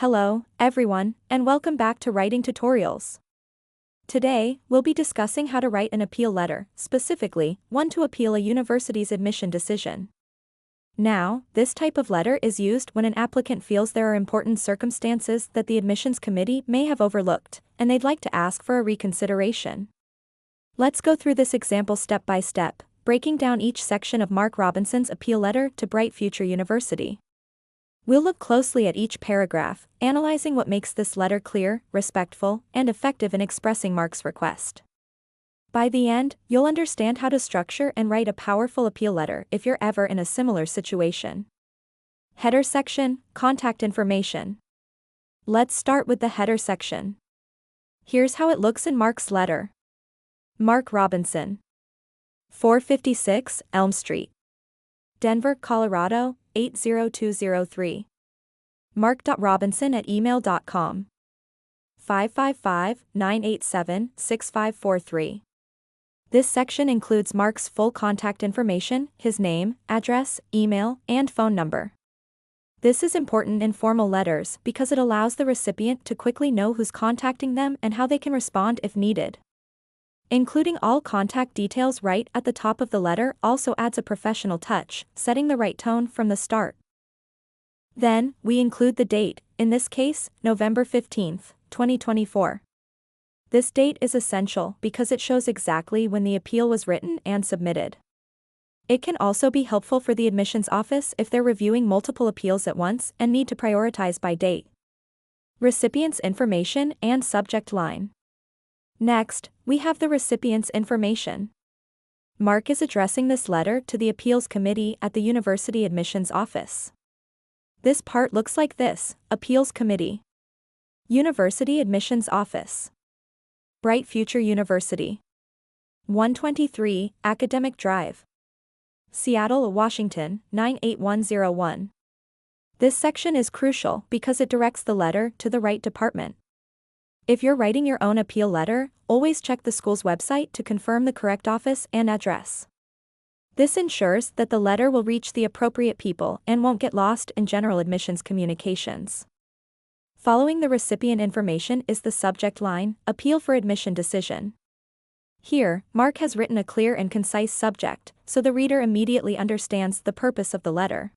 Hello, everyone, and welcome back to Writing Tutorials. Today, we'll be discussing how to write an appeal letter, specifically, one to appeal a university's admission decision. Now, this type of letter is used when an applicant feels there are important circumstances that the admissions committee may have overlooked, and they'd like to ask for a reconsideration. Let's go through this example step by step, breaking down each section of Mark Robinson's appeal letter to Bright Future University. We'll look closely at each paragraph, analyzing what makes this letter clear, respectful, and effective in expressing Mark's request. By the end, you'll understand how to structure and write a powerful appeal letter if you're ever in a similar situation. Header section, contact information. Let's start with the header section. Here's how it looks in Mark's letter. Mark Robinson. 456 Elm Street, Denver, Colorado, 80203. Mark.robinson@email.com. 555-987-6543. This section includes Mark's full contact information, his name, address, email, and phone number. This is important in formal letters because it allows the recipient to quickly know who's contacting them and how they can respond if needed. Including all contact details right at the top of the letter also adds a professional touch, setting the right tone from the start. Then, we include the date, in this case, November 15, 2024. This date is essential because it shows exactly when the appeal was written and submitted. It can also be helpful for the admissions office if they're reviewing multiple appeals at once and need to prioritize by date. Recipient's information and subject line. Next, we have the recipient's information. Mark is addressing this letter to the appeals committee at the university admissions office. This part looks like this: Appeals Committee, University Admissions Office, Bright Future University, 123 Academic Drive, Seattle, Washington, 98101. This section is crucial because it directs the letter to the right department. If you're writing your own appeal letter, always check the school's website to confirm the correct office and address. This ensures that the letter will reach the appropriate people and won't get lost in general admissions communications. Following the recipient information is the subject line, Appeal for Admission Decision. Here, Mark has written a clear and concise subject, so the reader immediately understands the purpose of the letter.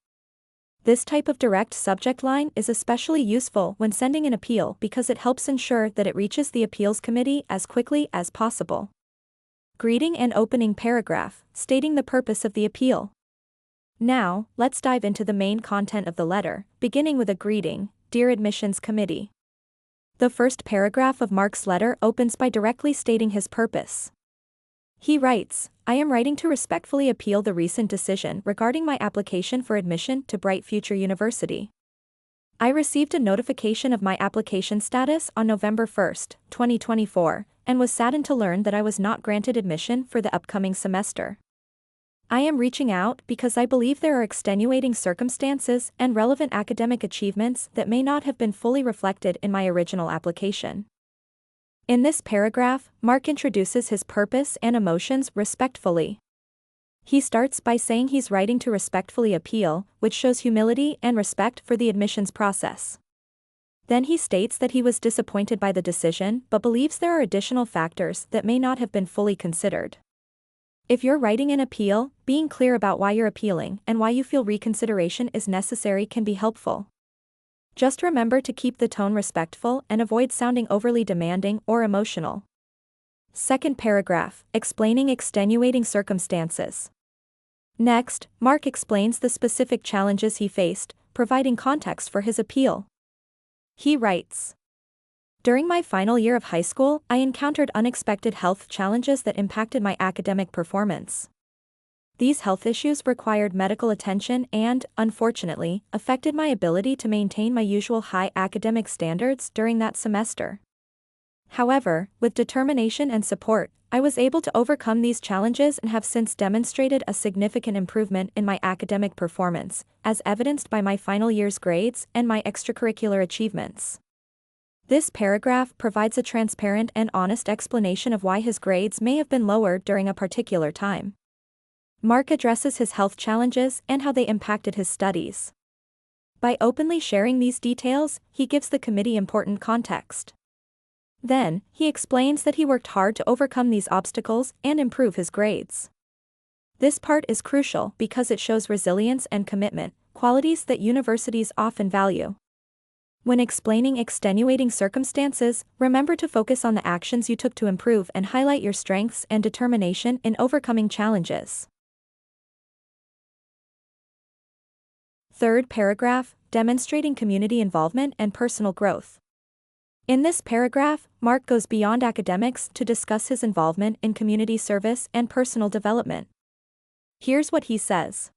This type of direct subject line is especially useful when sending an appeal because it helps ensure that it reaches the appeals committee as quickly as possible. Greeting and opening paragraph, stating the purpose of the appeal. Now, let's dive into the main content of the letter, beginning with a greeting, Dear Admissions Committee. The first paragraph of Mark's letter opens by directly stating his purpose. He writes, I am writing to respectfully appeal the recent decision regarding my application for admission to Bright Future University. I received a notification of my application status on November 1, 2024, and was saddened to learn that I was not granted admission for the upcoming semester. I am reaching out because I believe there are extenuating circumstances and relevant academic achievements that may not have been fully reflected in my original application. In this paragraph, Mark introduces his purpose and emotions respectfully. He starts by saying he's writing to respectfully appeal, which shows humility and respect for the admissions process. Then he states that he was disappointed by the decision but believes there are additional factors that may not have been fully considered. If you're writing an appeal, being clear about why you're appealing and why you feel reconsideration is necessary can be helpful. Just remember to keep the tone respectful and avoid sounding overly demanding or emotional. Second paragraph, explaining extenuating circumstances. Next, Mark explains the specific challenges he faced, providing context for his appeal. He writes, During my final year of high school, I encountered unexpected health challenges that impacted my academic performance. These health issues required medical attention and, unfortunately, affected my ability to maintain my usual high academic standards during that semester. However, with determination and support, I was able to overcome these challenges and have since demonstrated a significant improvement in my academic performance, as evidenced by my final year's grades and my extracurricular achievements. This paragraph provides a transparent and honest explanation of why his grades may have been lower during a particular time. Mark addresses his health challenges and how they impacted his studies. By openly sharing these details, he gives the committee important context. Then, he explains that he worked hard to overcome these obstacles and improve his grades. This part is crucial because it shows resilience and commitment, qualities that universities often value. When explaining extenuating circumstances, remember to focus on the actions you took to improve and highlight your strengths and determination in overcoming challenges. Third paragraph, demonstrating community involvement and personal growth. In this paragraph, Mark goes beyond academics to discuss his involvement in community service and personal development. Here's what he says.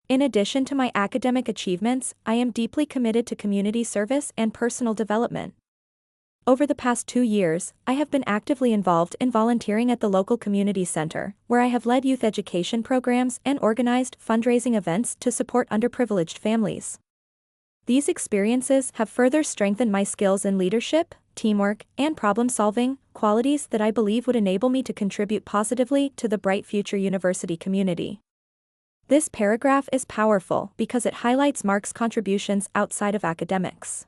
In addition to my academic achievements, I am deeply committed to community service and personal development. Over the past 2 years, I have been actively involved in volunteering at the local community center, where I have led youth education programs and organized fundraising events to support underprivileged families. These experiences have further strengthened my skills in leadership, teamwork, and problem-solving, qualities that I believe would enable me to contribute positively to the Bright Future University community. This paragraph is powerful because it highlights Mark's contributions outside of academics.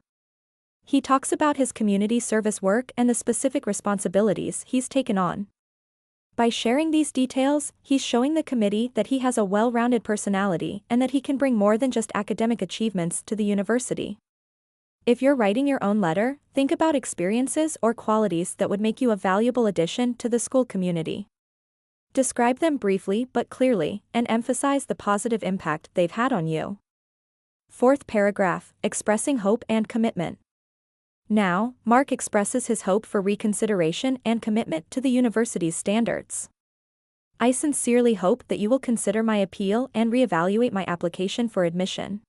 He talks about his community service work and the specific responsibilities he's taken on. By sharing these details, he's showing the committee that he has a well-rounded personality and that he can bring more than just academic achievements to the university. If you're writing your own letter, think about experiences or qualities that would make you a valuable addition to the school community. Describe them briefly but clearly, and emphasize the positive impact they've had on you. Fourth paragraph, expressing hope and commitment. Now, Mark expresses his hope for reconsideration and commitment to the university's standards. I sincerely hope that you will consider my appeal and reevaluate my application for admission.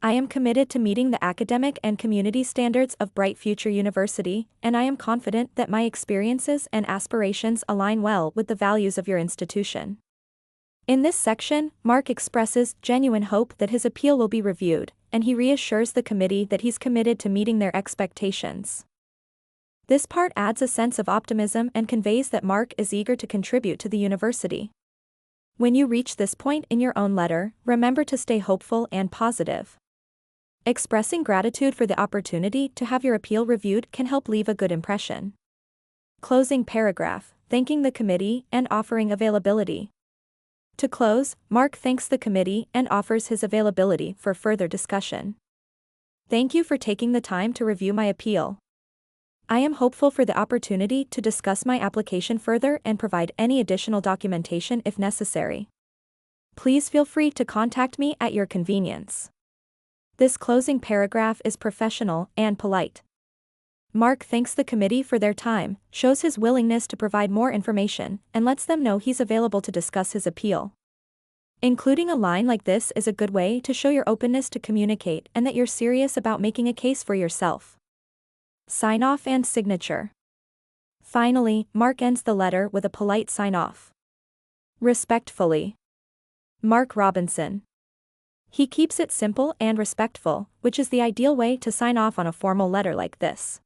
I am committed to meeting the academic and community standards of Bright Future University, and I am confident that my experiences and aspirations align well with the values of your institution. In this section, Mark expresses genuine hope that his appeal will be reviewed, and he reassures the committee that he's committed to meeting their expectations. This part adds a sense of optimism and conveys that Mark is eager to contribute to the university. When you reach this point in your own letter, remember to stay hopeful and positive. Expressing gratitude for the opportunity to have your appeal reviewed can help leave a good impression. Closing paragraph, thanking the committee and offering availability. To close, Mark thanks the committee and offers his availability for further discussion. Thank you for taking the time to review my appeal. I am hopeful for the opportunity to discuss my application further and provide any additional documentation if necessary. Please feel free to contact me at your convenience. This closing paragraph is professional and polite. Mark thanks the committee for their time, shows his willingness to provide more information, and lets them know he's available to discuss his appeal. Including a line like this is a good way to show your openness to communicate and that you're serious about making a case for yourself. Sign-off and signature. Finally, Mark ends the letter with a polite sign-off. Respectfully. Mark Robinson. He keeps it simple and respectful, which is the ideal way to sign off on a formal letter like this.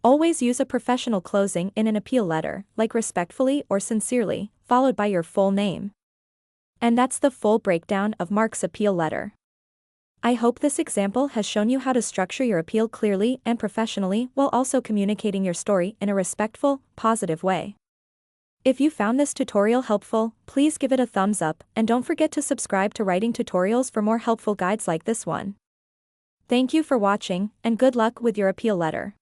Always use a professional closing in an appeal letter, like respectfully or sincerely, followed by your full name. And that's the full breakdown of Mark's appeal letter. I hope this example has shown you how to structure your appeal clearly and professionally while also communicating your story in a respectful, positive way. If you found this tutorial helpful, please give it a thumbs up and don't forget to subscribe to writing tutorials for more helpful guides like this one. Thank you for watching, and good luck with your appeal letter.